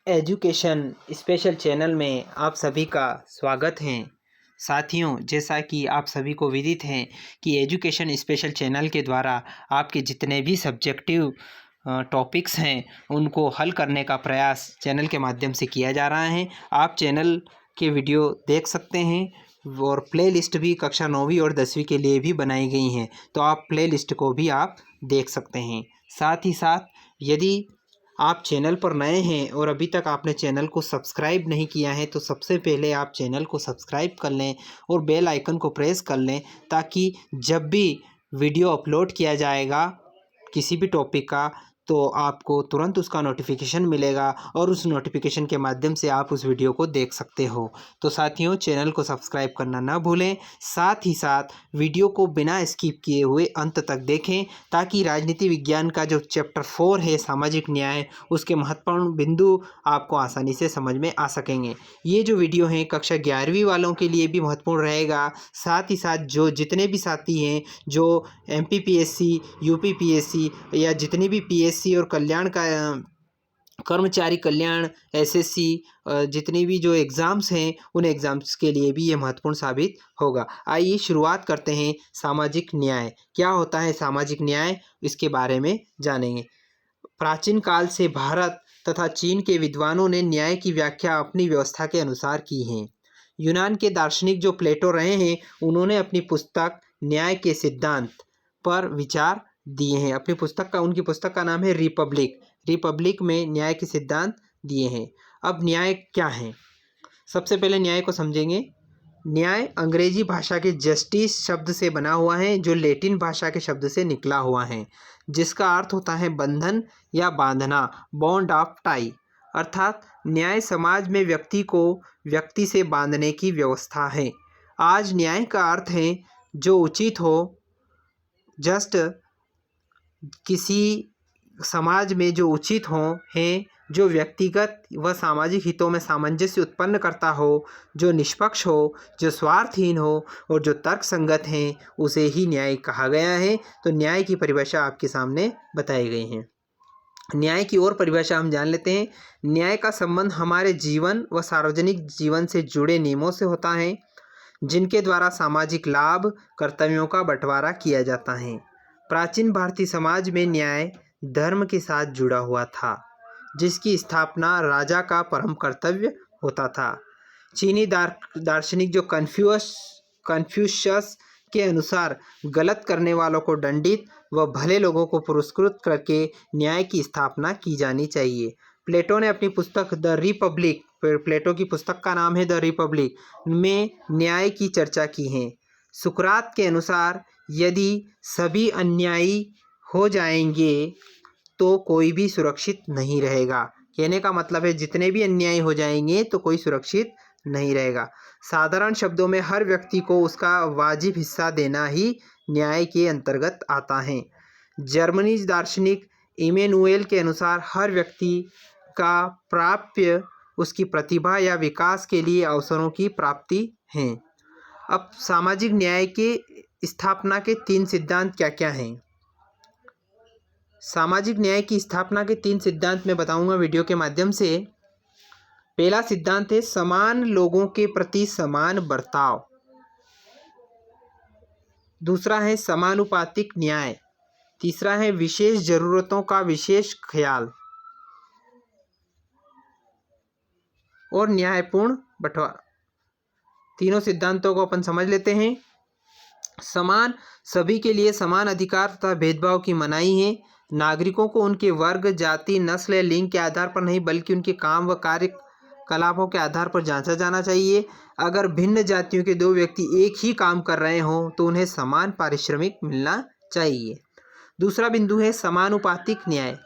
Education special channel में आप सभी का स्वागत है। साथियों, जैसा कि आप सभी को विदित है कि एजुकेशन स्पेशल चैनल के द्वारा आपके जितने भी सब्जेक्टिव टॉपिक्स हैं उनको हल करने का प्रयास चैनल के माध्यम से किया जा रहा है। आप चैनल के वीडियो देख सकते हैं और प्ले लिस्ट भी कक्षा 9वीं और 10वीं के लिए भी बनाई गई हैं, तो आप प्ले लिस्ट को भी आप देख सकते हैं। साथ ही साथ यदि आप चैनल पर नए हैं और अभी तक आपने चैनल को सब्सक्राइब नहीं किया है तो सबसे पहले आप चैनल को सब्सक्राइब कर लें और बेल आइकन को प्रेस कर लें, ताकि जब भी वीडियो अपलोड किया जाएगा किसी भी टॉपिक का तो आपको तुरंत उसका नोटिफिकेशन मिलेगा और उस नोटिफिकेशन के माध्यम से आप उस वीडियो को देख सकते हो। तो साथियों, चैनल को सब्सक्राइब करना ना भूलें। साथ ही साथ वीडियो को बिना स्किप किए हुए अंत तक देखें, ताकि राजनीति विज्ञान का जो चैप्टर 4 है सामाजिक न्याय, उसके महत्वपूर्ण बिंदु आपको आसानी से समझ में आ सकेंगे। ये जो वीडियो है कक्षा 11वीं वालों के लिए भी महत्वपूर्ण रहेगा। साथ ही साथ जो जितने भी साथी हैं जो MPPSC, UPPSC या जितनी भी PSC और कल्याण का कर्मचारी कल्याण SSC जितनी भी जो एग्ज़ाम्स हैं उन एग्ज़ाम्स के लिए भी ये महत्वपूर्ण साबित होगा। आइए शुरुआत करते हैं। सामाजिक न्याय क्या होता है? सामाजिक न्याय इसके बारे में जानेंगे। प्राचीन काल से भारत तथा चीन के विद्वानों ने न्याय की व्याख्या अपनी व्यवस्था के अनुसार की है। यूनान के दार्शनिक जो प्लेटो रहे हैं उन्होंने अपनी पुस्तक न्याय के सिद्धांत पर विचार दिए हैं। उनकी पुस्तक का नाम है रिपब्लिक में न्याय के सिद्धांत दिए हैं। अब न्याय क्या है? सबसे पहले न्याय को समझेंगे। न्याय अंग्रेजी भाषा के जस्टिस शब्द से बना हुआ है, जो लैटिन भाषा के शब्द से निकला हुआ है, जिसका अर्थ होता है बंधन या बांधना, बॉन्ड ऑफ टाई। अर्थात न्याय समाज में व्यक्ति को व्यक्ति से बांधने की व्यवस्था है। आज न्याय का अर्थ है जो उचित हो, जस्ट किसी समाज में जो उचित हो है, जो व्यक्तिगत व सामाजिक हितों में सामंजस्य उत्पन्न करता हो, जो निष्पक्ष हो, जो स्वार्थहीन हो और जो तर्कसंगत है, उसे ही न्याय कहा गया है। तो न्याय की परिभाषा आपके सामने बताई गई है। न्याय की और परिभाषा हम जान लेते हैं। न्याय का संबंध हमारे जीवन व सार्वजनिक जीवन से जुड़े नियमों से होता है, जिनके द्वारा सामाजिक लाभ कर्तव्यों का बंटवारा किया जाता है। प्राचीन भारतीय समाज में न्याय धर्म के साथ जुड़ा हुआ था, जिसकी स्थापना राजा का परम कर्तव्य होता था। चीनी दार्शनिक जो कन्फ्यूशियस के अनुसार गलत करने वालों को दंडित व भले लोगों को पुरस्कृत करके न्याय की स्थापना की जानी चाहिए। प्लेटो ने अपनी पुस्तक द रिपब्लिक, प्लेटो की पुस्तक का नाम है द रिपब्लिक, में न्याय की चर्चा की है। सुकरात के अनुसार यदि सभी अन्यायी हो जाएंगे तो कोई भी सुरक्षित नहीं रहेगा। कहने का मतलब है जितने भी अन्यायी हो जाएंगे तो कोई सुरक्षित नहीं रहेगा। साधारण शब्दों में हर व्यक्ति को उसका वाजिब हिस्सा देना ही न्याय के अंतर्गत आता है। जर्मनी दार्शनिक इमैनुएल के अनुसार हर व्यक्ति का प्राप्य उसकी प्रतिभा या विकास के लिए अवसरों की प्राप्ति है। अब सामाजिक न्याय के स्थापना के 3 सिद्धांत क्या क्या हैं? सामाजिक न्याय की स्थापना के 3 सिद्धांत मैं बताऊंगा वीडियो के माध्यम से। पहला सिद्धांत है समान लोगों के प्रति समान बर्ताव। दूसरा है समानुपातिक न्याय। तीसरा है विशेष जरूरतों का विशेष ख्याल और न्यायपूर्ण बंटवारा। तीनों सिद्धांतों को अपन समझ लेते हैं। समान, सभी के लिए समान अधिकार तथा भेदभाव की मनाही है। नागरिकों को उनके वर्ग, जाति, नस्ल या लिंग के आधार पर नहीं बल्कि उनके काम व कार्यकलापों के आधार पर जांचा जाना चाहिए। अगर भिन्न जातियों के 2 व्यक्ति एक ही काम कर रहे हों तो उन्हें समान पारिश्रमिक मिलना चाहिए। दूसरा बिंदु है समानुपातिक न्याय।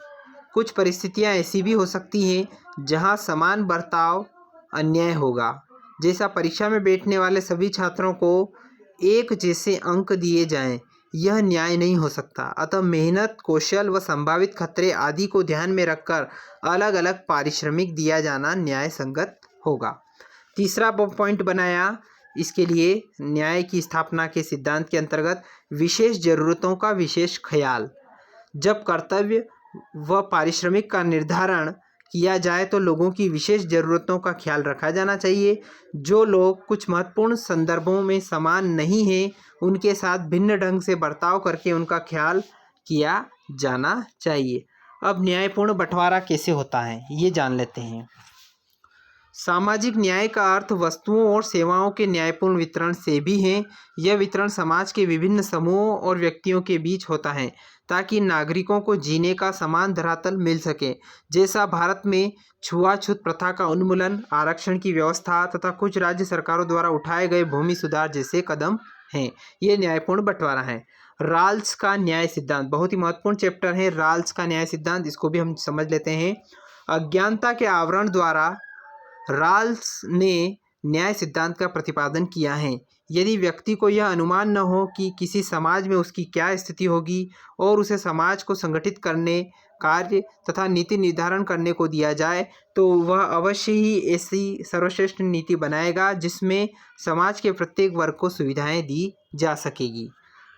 कुछ परिस्थितियां ऐसी भी हो सकती हैं जहां समान बर्ताव अन्याय होगा, जैसा परीक्षा में बैठने वाले सभी छात्रों को एक जैसे अंक दिए जाएं, यह न्याय नहीं हो सकता। अतः मेहनत, कौशल व संभावित खतरे आदि को ध्यान में रखकर अलग अलग पारिश्रमिक दिया जाना न्याय संगत होगा। तीसरा पॉइंट बनाया इसके लिए न्याय की स्थापना के सिद्धांत के अंतर्गत विशेष जरूरतों का विशेष ख्याल। जब कर्तव्य व पारिश्रमिक का निर्धारण किया जाए तो लोगों की विशेष ज़रूरतों का ख्याल रखा जाना चाहिए। जो लोग कुछ महत्वपूर्ण संदर्भों में समान नहीं हैं, उनके साथ भिन्न ढंग से बर्ताव करके उनका ख्याल किया जाना चाहिए। अब न्यायपूर्ण बंटवारा कैसे होता है, ये जान लेते हैं। सामाजिक न्याय का अर्थ वस्तुओं और सेवाओं के न्यायपूर्ण वितरण से भी है। यह वितरण समाज के विभिन्न समूहों और व्यक्तियों के बीच होता है ताकि नागरिकों को जीने का समान धरातल मिल सके। जैसा भारत में छुआछूत प्रथा का उन्मूलन, आरक्षण की व्यवस्था तथा कुछ राज्य सरकारों द्वारा उठाए गए भूमि सुधार जैसे कदम हैं। ये न्यायपूर्ण बंटवारा है। राल्स का न्याय सिद्धांत बहुत ही महत्वपूर्ण चैप्टर है। राल्स का न्याय सिद्धांत, इसको भी हम समझ लेते हैं। अज्ञानता के आवरण द्वारा राल्स ने न्याय सिद्धांत का प्रतिपादन किया है। यदि व्यक्ति को यह अनुमान न हो कि किसी समाज में उसकी क्या स्थिति होगी और उसे समाज को संगठित करने, कार्य तथा नीति निर्धारण करने को दिया जाए, तो वह अवश्य ही ऐसी सर्वश्रेष्ठ नीति बनाएगा जिसमें समाज के प्रत्येक वर्ग को सुविधाएं दी जा सकेगी।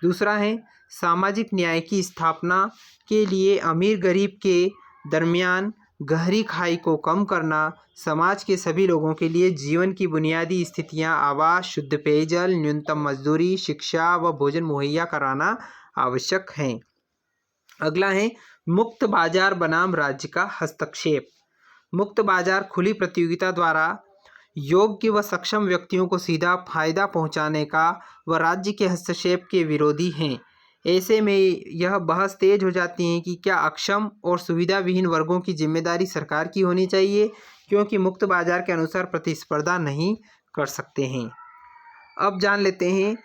दूसरा है सामाजिक न्याय की स्थापना के लिए अमीर गरीब के दरमियान गहरी खाई को कम करना, समाज के सभी लोगों के लिए जीवन की बुनियादी स्थितियां, आवास, शुद्ध पेयजल, न्यूनतम मजदूरी, शिक्षा व भोजन मुहैया कराना आवश्यक है। अगला है मुक्त बाजार बनाम राज्य का हस्तक्षेप। मुक्त बाजार खुली प्रतियोगिता द्वारा योग्य व सक्षम व्यक्तियों को सीधा फायदा पहुंचाने का व राज्य के हस्तक्षेप के विरोधी हैं। ऐसे में यह बहस तेज हो जाती है कि क्या अक्षम और सुविधा विहीन वर्गों की जिम्मेदारी सरकार की होनी चाहिए, क्योंकि मुक्त बाजार के अनुसार प्रतिस्पर्धा नहीं कर सकते हैं। अब जान लेते हैं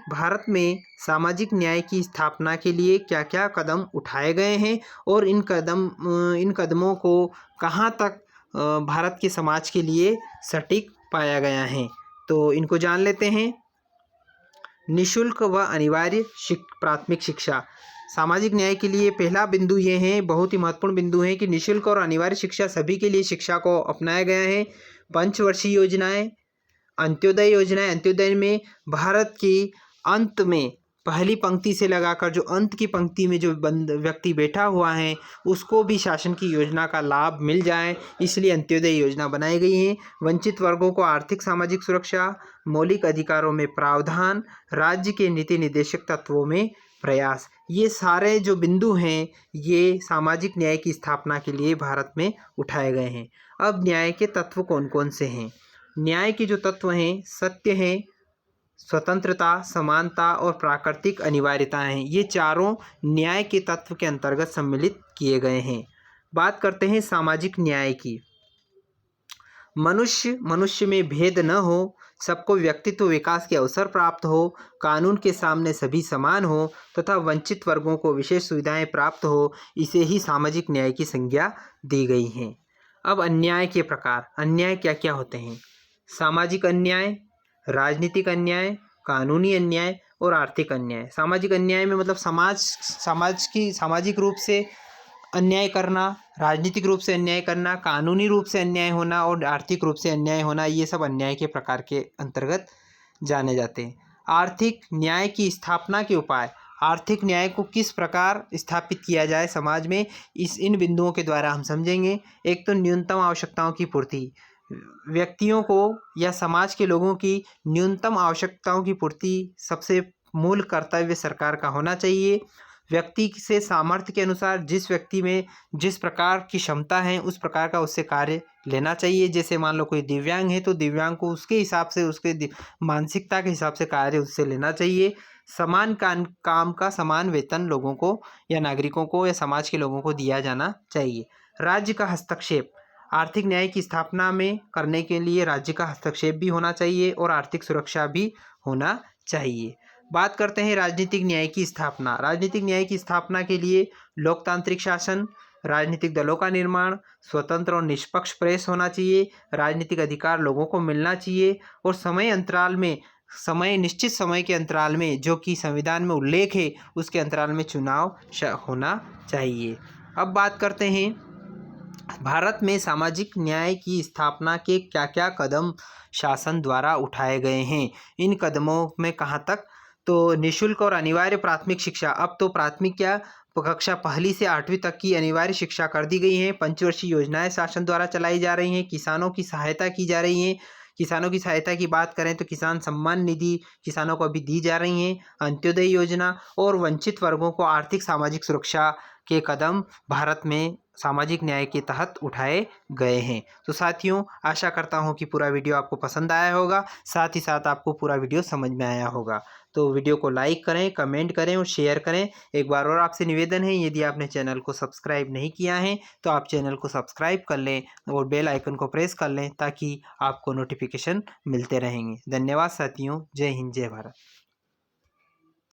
भारत में सामाजिक न्याय की स्थापना के लिए क्या क्या कदम उठाए गए हैं और इन कदमों को कहाँ तक भारत के समाज के लिए सटीक पाया गया है। तो इनको जान लेते हैं। निःशुल्क व अनिवार्य प्राथमिक शिक्षा। सामाजिक न्याय के लिए पहला बिंदु ये है, बहुत ही महत्वपूर्ण बिंदु है कि निःशुल्क और अनिवार्य शिक्षा सभी के लिए शिक्षा को अपनाया गया है। पंचवर्षीय योजनाएं, अंत्योदय योजनाएं। अंत्योदय में भारत की अंत में पहली पंक्ति से लगाकर जो अंत की पंक्ति में जो व्यक्ति बैठा हुआ है उसको भी शासन की योजना का लाभ मिल जाए, इसलिए अंत्योदय योजना बनाई गई है। वंचित वर्गों को आर्थिक सामाजिक सुरक्षा, मौलिक अधिकारों में प्रावधान, राज्य के नीति निर्देशक तत्वों में प्रयास, ये सारे जो बिंदु हैं ये सामाजिक न्याय की स्थापना के लिए भारत में उठाए गए हैं। अब न्याय के तत्व कौन कौन से हैं। न्याय के जो तत्व हैं, सत्य है, स्वतंत्रता, समानता और प्राकृतिक अनिवार्यता हैं। ये चारों न्याय के तत्व के अंतर्गत सम्मिलित किए गए हैं। बात करते हैं सामाजिक न्याय की। मनुष्य में भेद न हो, सबको व्यक्तित्व विकास के अवसर प्राप्त हो, कानून के सामने सभी समान हो तथा वंचित वर्गों को विशेष सुविधाएं प्राप्त हो, इसे ही सामाजिक न्याय की संज्ञा दी गई है। अब अन्याय के प्रकार। अन्याय क्या क्या होते हैं। सामाजिक अन्याय, राजनीतिक अन्याय, कानूनी अन्याय और आर्थिक अन्याय। सामाजिक अन्याय में मतलब सामाजिक रूप से अन्याय करना, राजनीतिक रूप से अन्याय करना, कानूनी रूप से अन्याय होना और आर्थिक रूप से अन्याय होना, ये सब अन्याय के प्रकार के अंतर्गत जाने जाते हैं। आर्थिक न्याय की स्थापना के उपाय। आर्थिक न्याय को किस प्रकार स्थापित किया जाए समाज में, इन बिंदुओं के द्वारा हम समझेंगे। एक तो न्यूनतम आवश्यकताओं की पूर्ति। व्यक्तियों को या समाज के लोगों की न्यूनतम आवश्यकताओं की पूर्ति सबसे मूल कर्तव्य सरकार का होना चाहिए। व्यक्ति से सामर्थ्य के अनुसार जिस व्यक्ति में जिस प्रकार की क्षमता है उस प्रकार का उससे कार्य लेना चाहिए। जैसे मान लो कोई दिव्यांग है तो दिव्यांग को उसके हिसाब से, उसके मानसिकता के हिसाब से कार्य उससे लेना चाहिए। समान काम का समान वेतन लोगों को या नागरिकों को या समाज के लोगों को दिया जाना चाहिए। राज्य का हस्तक्षेप। आर्थिक न्याय की स्थापना में करने के लिए राज्य का हस्तक्षेप भी होना चाहिए और आर्थिक सुरक्षा भी होना चाहिए। बात करते हैं राजनीतिक न्याय की स्थापना। राजनीतिक न्याय की स्थापना के लिए लोकतांत्रिक शासन, राजनीतिक दलों का निर्माण, स्वतंत्र और निष्पक्ष प्रेस होना चाहिए, राजनीतिक अधिकार लोगों को मिलना चाहिए और निश्चित समय के अंतराल में जो कि संविधान में उल्लेख है उसके अंतराल में चुनाव होना चाहिए। अब बात करते हैं भारत में सामाजिक न्याय की स्थापना के क्या क्या कदम शासन द्वारा उठाए गए हैं। इन कदमों में कहाँ तक, तो निःशुल्क और अनिवार्य प्राथमिक शिक्षा। अब तो कक्षा पहली से 8वीं तक की अनिवार्य शिक्षा कर दी गई है। पंचवर्षीय योजनाएं शासन द्वारा चलाई जा रही हैं। किसानों की सहायता की जा रही है। किसानों की सहायता की बात करें तो किसान सम्मान निधि किसानों को अभी दी जा रही है। अंत्योदय योजना और वंचित वर्गों को आर्थिक सामाजिक सुरक्षा के कदम भारत में सामाजिक न्याय के तहत उठाए गए हैं। तो साथियों, आशा करता हूँ कि पूरा वीडियो आपको पसंद आया होगा, साथ ही साथ आपको पूरा वीडियो समझ में आया होगा। तो वीडियो को लाइक करें, कमेंट करें और शेयर करें। एक बार और आपसे निवेदन है, यदि आपने चैनल को सब्सक्राइब नहीं किया है तो आप चैनल को सब्सक्राइब कर लें और बेल आइकन को प्रेस कर लें ताकि आपको नोटिफिकेशन मिलते रहेंगे। धन्यवाद साथियों। जय हिंद, जय भारत।